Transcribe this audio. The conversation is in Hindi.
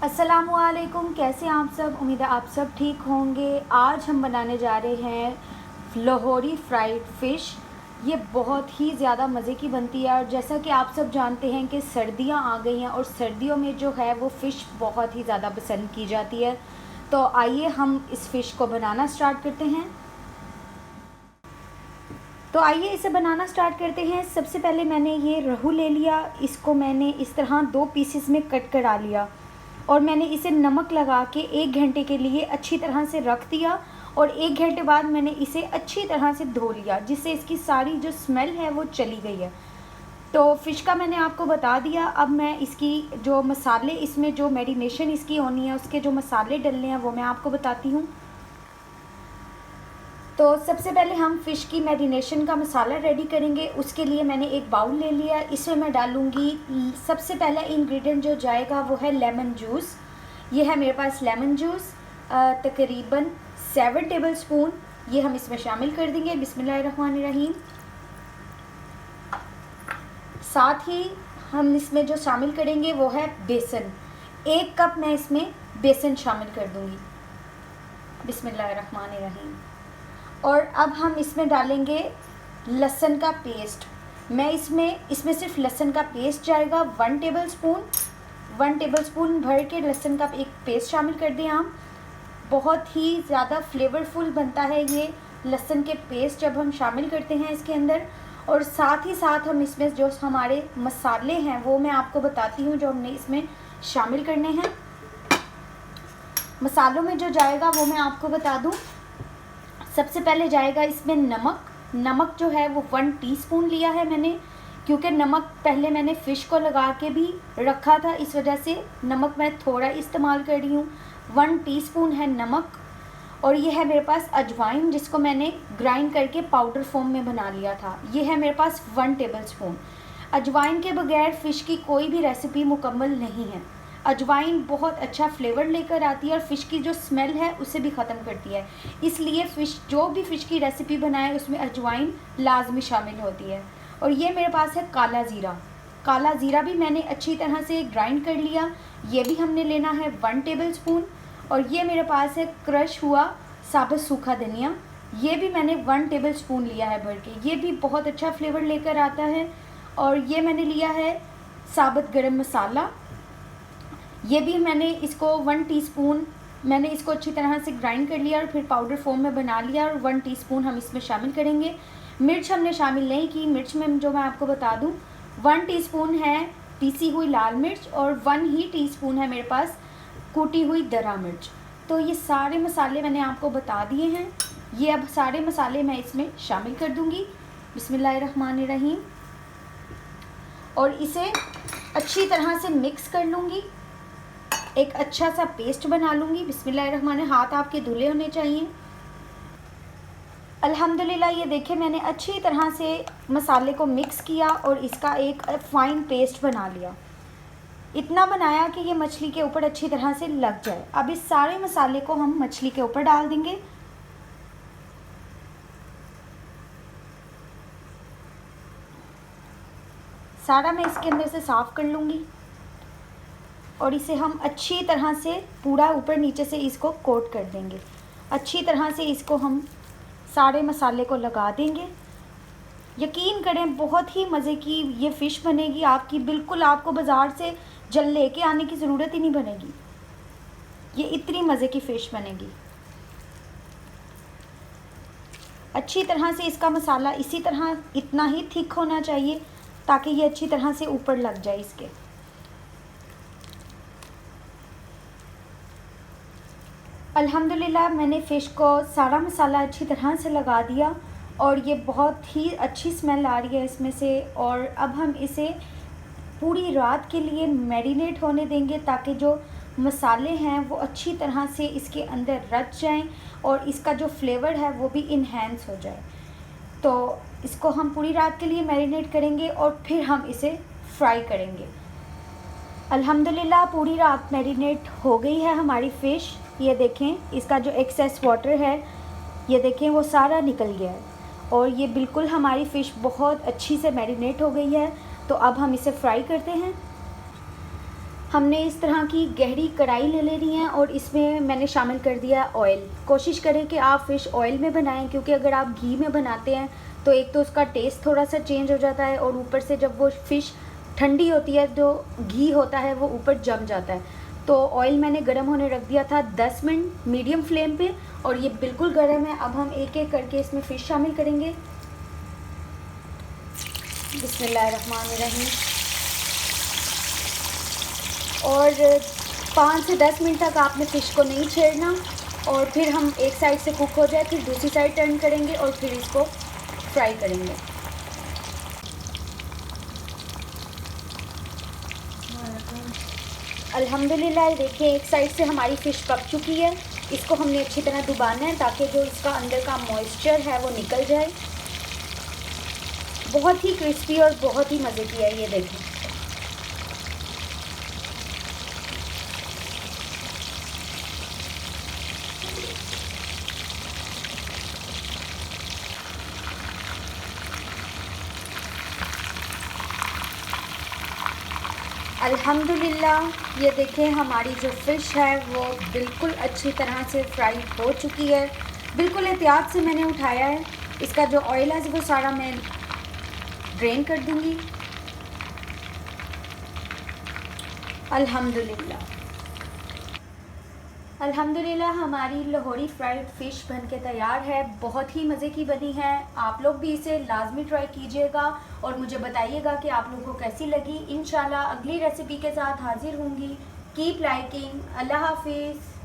अस्सलामुअलैकुम, कैसे हैं आप सब। उम्मीद है आप सब ठीक होंगे। आज हम बनाने जा रहे हैं लाहौरी फ्राइड फ़िश। ये बहुत ही ज़्यादा मज़े की बनती है और जैसा कि आप सब जानते हैं कि सर्दियां आ गई हैं और सर्दियों में जो है वो फ़िश बहुत ही ज़्यादा पसंद की जाती है। तो आइए हम इस फ़िश को बनाना स्टार्ट करते हैं। तो आइए इसे बनाना स्टार्ट करते हैं। सबसे पहले मैंने ये रोहू ले लिया। इसको मैंने इस तरह 2 पीसेस में कट करा लिया और मैंने इसे नमक लगा के 1 घंटे के लिए अच्छी तरह से रख दिया और 1 घंटे बाद मैंने इसे अच्छी तरह से धो लिया, जिससे इसकी सारी जो स्मेल है वो चली गई है। तो फ़िश का मैंने आपको बता दिया। अब मैं इसकी जो मसाले, इसमें जो मैरिनेशन इसकी होनी है, उसके जो मसाले डलने हैं वो मैं आपको बताती हूँ। तो सबसे पहले हम फ़िश की मैरिनेशन का मसाला रेडी करेंगे। उसके लिए मैंने एक बाउल ले लिया। इसमें मैं डालूँगी, सबसे पहला इंग्रेडिएंट जो जाएगा वो है लेमन जूस। ये है मेरे पास लेमन जूस, तकरीबन 7 टेबलस्पून ये हम इसमें शामिल कर देंगे। बिस्मिल्लाहिर्रहमानिर्रहीम। साथ ही हम इसमें जो शामिल करेंगे वो है बेसन। 1 कप मैं इसमें बेसन शामिल कर दूँगी। बिस्मिल्लाहिर्रहमानिर्रहीम। और अब हम इसमें डालेंगे लहसुन का पेस्ट। मैं इसमें सिर्फ लहसुन का पेस्ट जाएगा 1 टेबलस्पून भर के लहसुन का एक पेस्ट शामिल कर दें हम। बहुत ही ज़्यादा फ्लेवरफुल बनता है ये लहसुन के पेस्ट जब हम शामिल करते हैं इसके अंदर। और साथ ही साथ हम इसमें जो हमारे मसाले हैं वो मैं आपको बताती हूँ जो हमने इसमें शामिल करने हैं। मसालों में जो जाएगा वो मैं आपको बता दूँ। सबसे पहले जाएगा इसमें नमक जो है वो 1 टीस्पून लिया है मैंने, क्योंकि नमक पहले मैंने फ़िश को लगा के भी रखा था, इस वजह से नमक मैं थोड़ा इस्तेमाल कर रही हूँ। 1 टीस्पून है नमक। और ये है मेरे पास अजवाइन, जिसको मैंने ग्राइंड करके पाउडर फॉर्म में बना लिया था। ये है मेरे पास 1 टेबलस्पून। अजवाइन के बगैर फ़िश की कोई भी रेसिपी मुकम्मल नहीं है। अजवाइन बहुत अच्छा फ्लेवर लेकर आती है और फ़िश की जो स्मेल है उसे भी ख़त्म करती है। इसलिए जो भी फ़िश की रेसिपी बनाए उसमें अजवाइन लाजमी शामिल होती है। और ये मेरे पास है काला ज़ीरा भी मैंने अच्छी तरह से ग्राइंड कर लिया। ये भी हमने लेना है 1 टेबलस्पून। और ये मेरे पास है क्रश हुआ साबुत सूखा धनिया। ये भी मैंने 1 टेबलस्पून लिया है भर के। ये भी बहुत अच्छा फ्लेवर लेकर आता है। और ये मैंने लिया है साबुत गरम मसाला। ये भी मैंने इसको 1 टीस्पून मैंने इसको अच्छी तरह से ग्राइंड कर लिया और फिर पाउडर फॉर्म में बना लिया और 1 टीस्पून हम इसमें शामिल करेंगे। मिर्च हमने शामिल नहीं की। मिर्च में जो मैं आपको बता दूं, 1 टीस्पून है पीसी हुई लाल मिर्च और 1 ही टीस्पून है मेरे पास कूटी हुई दरा मिर्च। तो ये सारे मसाले मैंने आपको बता दिए हैं। ये अब सारे मसाले मैं इसमें शामिल कर दूँगी। बिस्मिल्लाहिर्रहमानिर्रहीम। और इसे अच्छी तरह से मिक्स कर लूँगी, एक अच्छा सा पेस्ट बना लूँगी। बिस्मिल्लाहिर्रहमान। हाथ आपके धुले होने चाहिए। अल्हम्दुलिल्लाह, ये देखें मैंने अच्छी तरह से मसाले को मिक्स किया और इसका एक फ़ाइन पेस्ट बना लिया। इतना बनाया कि ये मछली के ऊपर अच्छी तरह से लग जाए। अब इस सारे मसाले को हम मछली के ऊपर डाल देंगे। सारा मैं इसके अंदर से साफ़ कर लूँगी और इसे हम अच्छी तरह से पूरा ऊपर नीचे से इसको कोट कर देंगे। अच्छी तरह से इसको हम सारे मसाले को लगा देंगे। यकीन करें बहुत ही मज़े की ये फ़िश बनेगी आपकी। बिल्कुल आपको बाज़ार से जल लेके आने की ज़रूरत ही नहीं बनेगी। ये इतनी मज़े की फ़िश बनेगी। अच्छी तरह से इसका मसाला इसी तरह इतना ही थिक होना चाहिए ताकि ये अच्छी तरह से ऊपर लग जाए इसके। अल्हम्दुलिल्लाह, मैंने फ़िश को सारा मसाला अच्छी तरह से लगा दिया और ये बहुत ही अच्छी स्मेल आ रही है इसमें से। और अब हम इसे पूरी रात के लिए मैरिनेट होने देंगे ताकि जो मसाले हैं वो अच्छी तरह से इसके अंदर रच जाएं और इसका जो फ्लेवर है वो भी इन्हेंस हो जाए। तो इसको हम पूरी रात के लिए मैरिनेट करेंगे और फिर हम इसे फ्राई करेंगे। अल्हम्दुलिल्लाह, पूरी रात मैरिनेट हो गई है हमारी फ़िश। ये देखें इसका जो एक्सेस वाटर है, ये देखें वो सारा निकल गया है और ये बिल्कुल हमारी फ़िश बहुत अच्छी से मैरिनेट हो गई है। तो अब हम इसे फ्राई करते हैं। हमने इस तरह की गहरी कढ़ाई ले लेनी है और इसमें मैंने शामिल कर दिया ऑयल। कोशिश करें कि आप फ़िश ऑयल में बनाएं, क्योंकि अगर आप घी में बनाते हैं तो एक तो उसका टेस्ट थोड़ा सा चेंज हो जाता है और ऊपर से जब वो फ़िश ठंडी होती है तो घी होता है वो ऊपर जम जाता है। तो ऑयल मैंने गर्म होने रख दिया था 10 मिनट मीडियम फ्लेम पे और ये बिल्कुल गर्म है। अब हम एक एक करके इसमें फ़िश शामिल करेंगे। बिस्मिल्लाहिर्रहमानिर्रहीम। और 5 से 10 मिनट तक आपने फ़िश को नहीं छेड़ना और फिर हम एक साइड से कुक हो जाए फिर दूसरी साइड टर्न करेंगे और फिर इसको फ्राई करेंगे। अल्हम्दुलिल्लाह देखिए एक साइड से हमारी फ़िश पक चुकी है। इसको हमने अच्छी तरह डुबाना है ताकि जो इसका अंदर का मॉइस्चर है वो निकल जाए। बहुत ही क्रिस्पी और बहुत ही मज़े की है ये देखें। अल्हम्दुलिल्लाह ये देखें हमारी जो फ़िश है वो बिल्कुल अच्छी तरह से फ्राई हो चुकी है। बिल्कुल एहतियात से मैंने उठाया है। इसका जो ऑयल है वो सारा मैं ड्रेन कर दूंगी। अल्हम्दुलिल्लाह हमारी लाहौरी फ्राइड फ़िश बन के तैयार है। बहुत ही मज़े की बनी है। आप लोग भी इसे लाजमी ट्राई कीजिएगा और मुझे बताइएगा कि आप लोगों को कैसी लगी। इंशाल्लाह अगली रेसिपी के साथ हाजिर होंगी। Keep liking. अल्लाह हाफिज़।